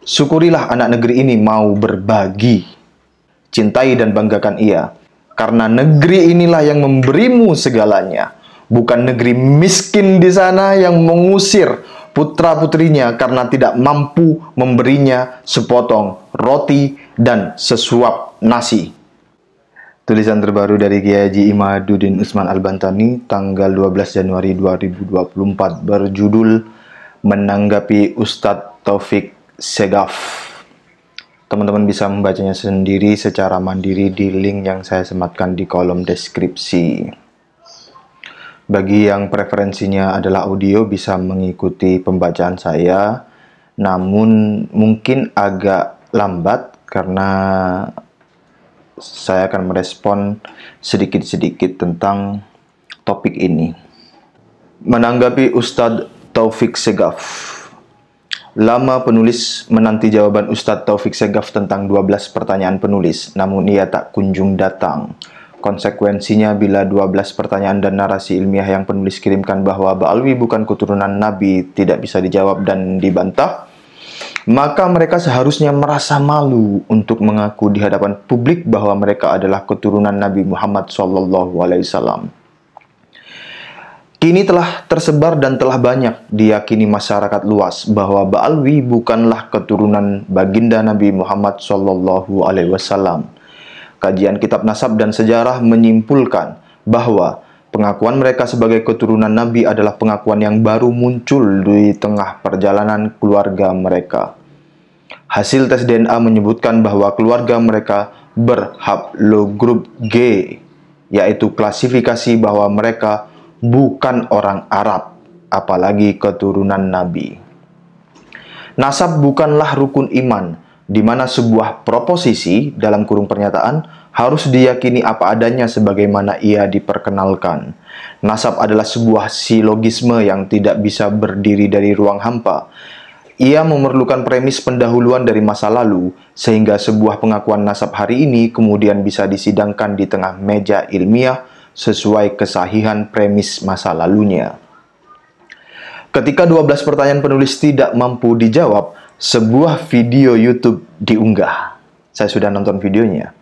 Syukurilah anak negeri ini mau berbagi. Cintai dan banggakan ia, karena negeri inilah yang memberimu segalanya. Bukan negeri miskin di sana yang mengusir putra-putrinya karena tidak mampu memberinya sepotong roti dan sesuap nasi. Tulisan terbaru dari Kiai Haji Imaduddin Usman Al-Bantani tanggal 12 Januari 2024 berjudul Menanggapi Ustadz Taufik Segaf. Teman-teman bisa membacanya sendiri secara mandiri di link yang saya sematkan di kolom deskripsi. Bagi yang preferensinya adalah audio bisa mengikuti pembacaan saya, namun mungkin agak lambat karena saya akan merespon sedikit-sedikit tentang topik ini. Menanggapi Ustadz Taufik Segaf. Lama penulis menanti jawaban Ustadz Taufik Segaf tentang 12 pertanyaan penulis, namun ia tak kunjung datang. Konsekuensinya bila 12 pertanyaan dan narasi ilmiah yang penulis kirimkan bahwa Ba'alwi bukan keturunan Nabi tidak bisa dijawab dan dibantah, maka mereka seharusnya merasa malu untuk mengaku di hadapan publik bahwa mereka adalah keturunan Nabi Muhammad SAW. Kini telah tersebar dan telah banyak diyakini masyarakat luas bahwa Ba'alwi bukanlah keturunan baginda Nabi Muhammad SAW. Kajian kitab nasab dan sejarah menyimpulkan bahwa pengakuan mereka sebagai keturunan Nabi adalah pengakuan yang baru muncul di tengah perjalanan keluarga mereka. Hasil tes DNA menyebutkan bahwa keluarga mereka berhaplogrup G, yaitu klasifikasi bahwa mereka bukan orang Arab, apalagi keturunan Nabi. Nasab bukanlah rukun iman, di mana sebuah proposisi dalam kurung pernyataan harus diyakini apa adanya sebagaimana ia diperkenalkan. Nasab adalah sebuah silogisme yang tidak bisa berdiri dari ruang hampa. Ia memerlukan premis pendahuluan dari masa lalu, sehingga sebuah pengakuan nasab hari ini kemudian bisa disidangkan di tengah meja ilmiah sesuai kesahihan premis masa lalunya. Ketika 12 pertanyaan penulis tidak mampu dijawab, sebuah video YouTube diunggah. Saya sudah nonton videonya.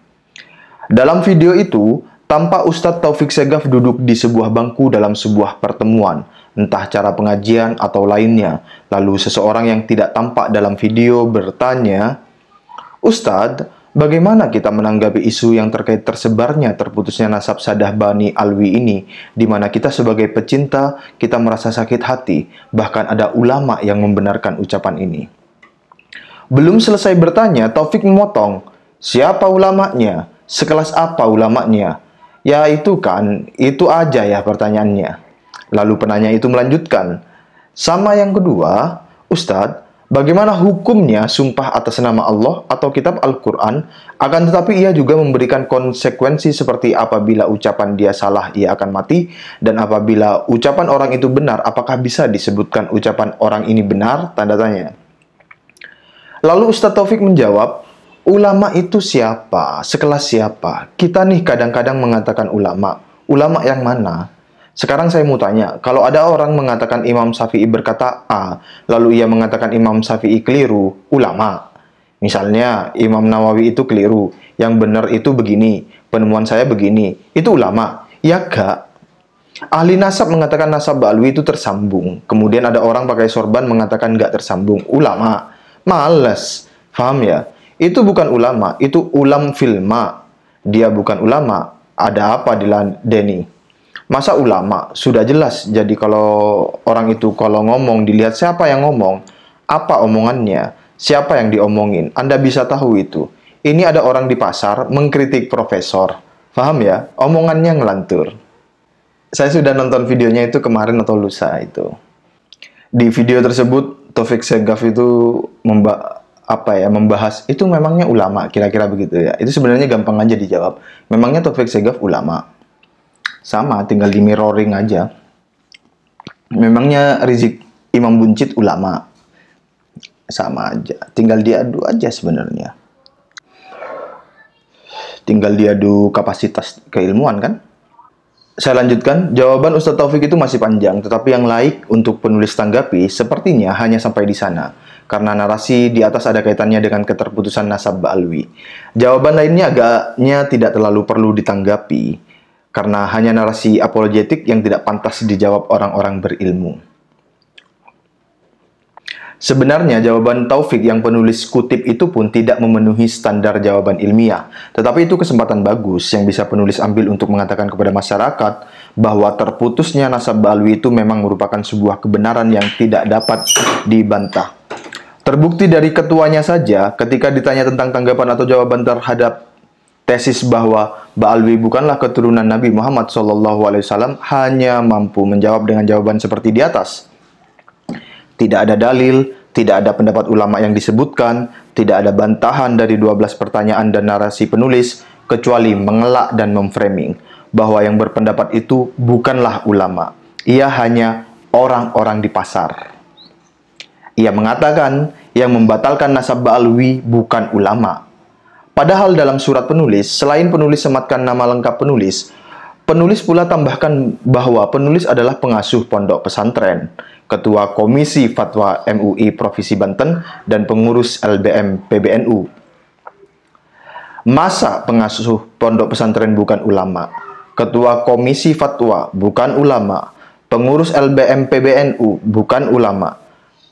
Dalam video itu, tampak Ustadz Taufik Segaf duduk di sebuah bangku dalam sebuah pertemuan, entah cara pengajian atau lainnya. Lalu seseorang yang tidak tampak dalam video bertanya, "Ustadz, bagaimana kita menanggapi isu yang terkait tersebarnya terputusnya nasab Sadah Bani Alwi ini, di mana kita sebagai pecinta, kita merasa sakit hati, bahkan ada ulama yang membenarkan ucapan ini." Belum selesai bertanya, Taufik memotong, "Siapa ulamanya? Sekelas apa ulamanya?" "Ya itu kan, itu aja ya pertanyaannya." Lalu penanya itu melanjutkan, "Sama yang kedua, Ustadz, bagaimana hukumnya sumpah atas nama Allah atau kitab Al-Quran, akan tetapi ia juga memberikan konsekuensi seperti apabila ucapan dia salah, ia akan mati, dan apabila ucapan orang itu benar, apakah bisa disebutkan ucapan orang ini benar?" Tanda tanya. Lalu Ustadz Taufik menjawab, "Ulama itu siapa? Sekelas siapa? Kita nih kadang-kadang mengatakan ulama. Ulama yang mana? Sekarang saya mau tanya, kalau ada orang mengatakan Imam Syafi'i berkata A, lalu ia mengatakan Imam Syafi'i keliru, ulama. Misalnya, Imam Nawawi itu keliru, yang benar itu begini, penemuan saya begini, itu ulama. Ya gak? Ahli nasab mengatakan nasab Ba'alwi itu tersambung. Kemudian ada orang pakai sorban mengatakan gak tersambung, ulama. Males, paham ya? Itu bukan ulama, itu ulam filma. Dia bukan ulama, ada apa diladeni? Masa ulama? Sudah jelas. Jadi kalau orang itu kalau ngomong dilihat siapa yang ngomong, apa omongannya, siapa yang diomongin. Anda bisa tahu itu. Ini ada orang di pasar mengkritik profesor. Paham ya? Omongannya ngelantur. Saya sudah nonton videonya itu kemarin atau lusa itu. Di video tersebut Taufik Segaf itu membahas itu memangnya ulama, kira-kira begitu ya. Itu sebenarnya gampang aja dijawab. Memangnya Taufik Segaf ulama? Sama, tinggal di mirroring aja. Memangnya Rizik Imam Buncit ulama? Sama aja, tinggal diadu aja sebenarnya. Tinggal diadu kapasitas keilmuan kan? Saya lanjutkan, jawaban Ustadz Taufik itu masih panjang, tetapi yang laik untuk penulis tanggapi sepertinya hanya sampai di sana. karena narasi di atas ada kaitannya dengan keterputusan nasab Ba'alwi. Jawaban lainnya agaknya tidak terlalu perlu ditanggapi, karena hanya narasi apologetik yang tidak pantas dijawab orang-orang berilmu. Sebenarnya jawaban Taufik yang penulis kutip itu pun tidak memenuhi standar jawaban ilmiah, tetapi itu kesempatan bagus yang bisa penulis ambil untuk mengatakan kepada masyarakat bahwa terputusnya nasab Ba'alwi itu memang merupakan sebuah kebenaran yang tidak dapat dibantah. Terbukti dari ketuanya saja ketika ditanya tentang tanggapan atau jawaban terhadap tesis bahwa Ba'alwi bukanlah keturunan Nabi Muhammad SAW hanya mampu menjawab dengan jawaban seperti di atas. Tidak ada dalil, tidak ada pendapat ulama yang disebutkan, tidak ada bantahan dari 12 pertanyaan dan narasi penulis, kecuali mengelak dan memframing bahwa yang berpendapat itu bukanlah ulama. Ia hanya orang-orang di pasar. Ia mengatakan yang membatalkan nasab Ba'alwi bukan ulama. Padahal dalam surat penulis, selain penulis sematkan nama lengkap penulis, penulis pula tambahkan bahwa penulis adalah pengasuh pondok pesantren, Ketua Komisi Fatwa MUI Provinsi Banten, dan pengurus LBM PBNU. Masa pengasuh pondok pesantren bukan ulama? Ketua Komisi Fatwa bukan ulama? Pengurus LBM PBNU bukan ulama?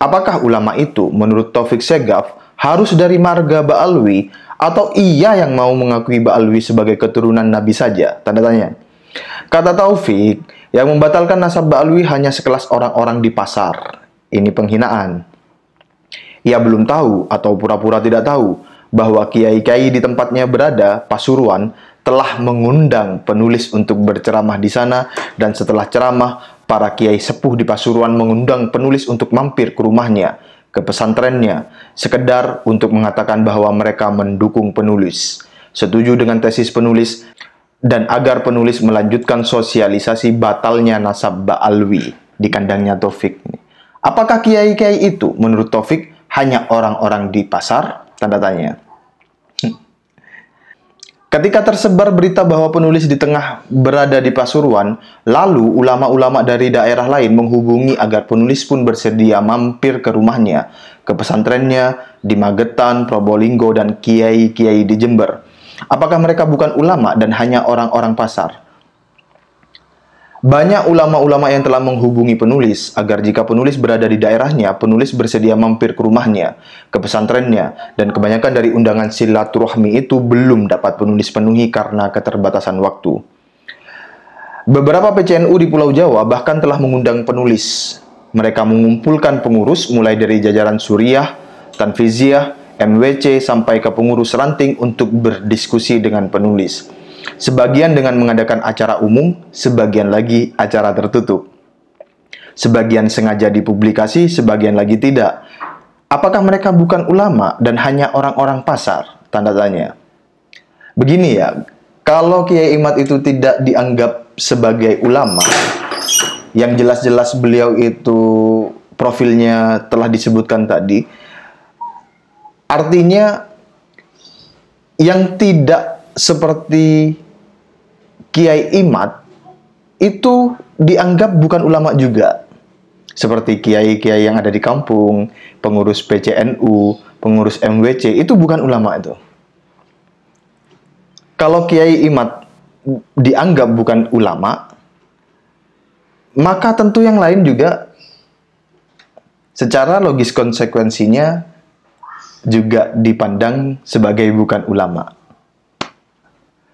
Apakah ulama itu, menurut Taufik Segaf, harus dari marga Ba'alwi, atau ia yang mau mengakui Ba'alwi sebagai keturunan Nabi saja? Tanda tanya. Kata Taufik, yang membatalkan nasab Ba'alwi hanya sekelas orang-orang di pasar. Ini penghinaan. Ia belum tahu atau pura-pura tidak tahu bahwa kiai-kiai di tempatnya berada, Pasuruan, telah mengundang penulis untuk berceramah di sana, dan setelah ceramah, para kiai sepuh di Pasuruan mengundang penulis untuk mampir ke rumahnya, ke pesantrennya, sekedar untuk mengatakan bahwa mereka mendukung penulis, setuju dengan tesis penulis, dan agar penulis melanjutkan sosialisasi batalnya nasab Ba'alwi di kandangnya Taufik. Apakah kiai-kiai itu menurut Taufik hanya orang-orang di pasar? Tanda tanya. Ketika tersebar berita bahwa penulis di tengah berada di Pasuruan, lalu ulama-ulama dari daerah lain menghubungi agar penulis pun bersedia mampir ke rumahnya, ke pesantrennya di Magetan, Probolinggo, dan kiai-kiai di Jember. Apakah mereka bukan ulama dan hanya orang-orang pasar? Banyak ulama-ulama yang telah menghubungi penulis agar jika penulis berada di daerahnya, penulis bersedia mampir ke rumahnya, ke pesantrennya, dan kebanyakan dari undangan silaturahmi itu belum dapat penulis penuhi karena keterbatasan waktu. Beberapa PCNU di Pulau Jawa bahkan telah mengundang penulis. Mereka mengumpulkan pengurus mulai dari jajaran Suriah, Tanfiziah, MWC, sampai ke pengurus ranting untuk berdiskusi dengan penulis. Sebagian dengan mengadakan acara umum, sebagian lagi acara tertutup. Sebagian sengaja dipublikasi, sebagian lagi tidak. Apakah mereka bukan ulama dan hanya orang-orang pasar? Tanda tanya. Begini ya, kalau Kiai Imad itu tidak dianggap sebagai ulama, yang jelas-jelas beliau itu profilnya telah disebutkan tadi, artinya yang tidak seperti Kiai Imad itu dianggap bukan ulama juga. Seperti kiai-kiai yang ada di kampung, pengurus PCNU, pengurus MWC, itu bukan ulama itu. Kalau Kiai Imad dianggap bukan ulama, maka tentu yang lain juga secara logis konsekuensinya juga dipandang sebagai bukan ulama.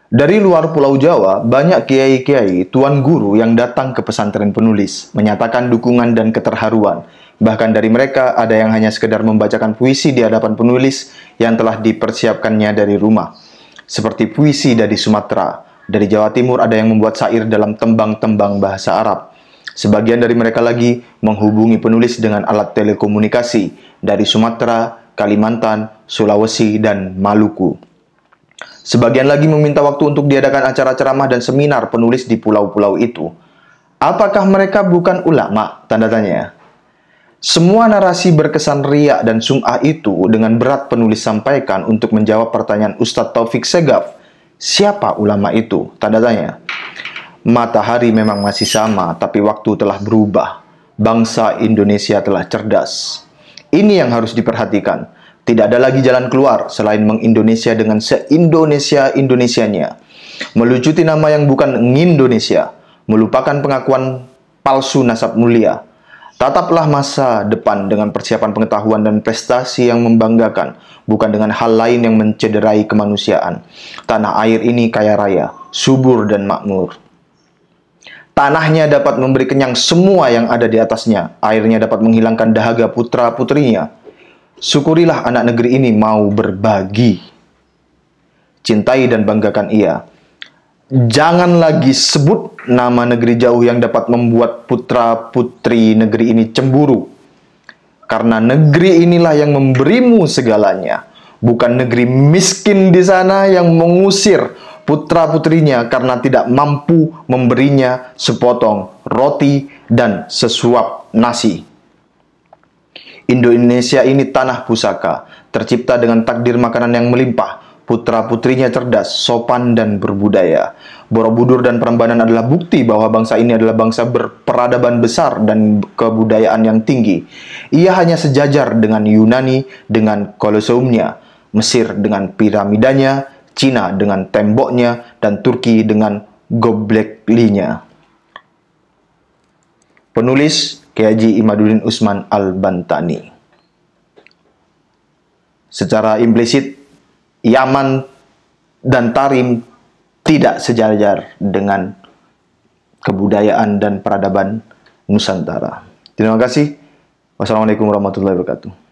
Dari luar Pulau Jawa, banyak kiai-kiai, tuan guru yang datang ke pesantren penulis, menyatakan dukungan dan keterharuan. Bahkan dari mereka, ada yang hanya sekedar membacakan puisi di hadapan penulis yang telah dipersiapkannya dari rumah. Seperti puisi dari Sumatera. Dari Jawa Timur ada yang membuat syair dalam tembang-tembang bahasa Arab. Sebagian dari mereka lagi menghubungi penulis dengan alat telekomunikasi dari Sumatera, Kalimantan, Sulawesi, dan Maluku. Sebagian lagi meminta waktu untuk diadakan acara ceramah dan seminar penulis di pulau-pulau itu. Apakah mereka bukan ulama? Tanda tanya. Semua narasi berkesan riak dan sum'ah itu dengan berat penulis sampaikan untuk menjawab pertanyaan Ustadz Taufik Segaf. Siapa ulama itu? Tanda tanya. Matahari memang masih sama, tapi waktu telah berubah. Bangsa Indonesia telah cerdas. Ini yang harus diperhatikan. Tidak ada lagi jalan keluar selain mengindonesia dengan se-Indonesia-Indonesianya. Melucuti nama yang bukan ngindonesia, melupakan pengakuan palsu nasab mulia. Tataplah masa depan dengan persiapan pengetahuan dan prestasi yang membanggakan, bukan dengan hal lain yang mencederai kemanusiaan. Tanah air ini kaya raya, subur dan makmur. Tanahnya dapat memberi kenyang semua yang ada di atasnya. Airnya dapat menghilangkan dahaga putra-putrinya. Syukurilah anak negeri ini mau berbagi. Cintai dan banggakan ia. Jangan lagi sebut nama negeri jauh yang dapat membuat putra-putri negeri ini cemburu. Karena negeri inilah yang memberimu segalanya. Bukan negeri miskin di sana yang mengusir putra-putrinya karena tidak mampu memberinya sepotong roti dan sesuap nasi. Indonesia ini tanah pusaka, tercipta dengan takdir makanan yang melimpah. Putra-putrinya cerdas, sopan, dan berbudaya. Borobudur dan Prambanan adalah bukti bahwa bangsa ini adalah bangsa berperadaban besar dan kebudayaan yang tinggi. Ia hanya sejajar dengan Yunani dengan Koloseumnya, Mesir dengan piramidanya, Cina dengan temboknya, dan Turki dengan Göbeklinya. Penulis Kiai Haji Imaduddin Usman Al-Bantani. Secara implisit, Yaman dan Tarim tidak sejajar dengan kebudayaan dan peradaban Nusantara. Terima kasih. Wassalamualaikum warahmatullahi wabarakatuh.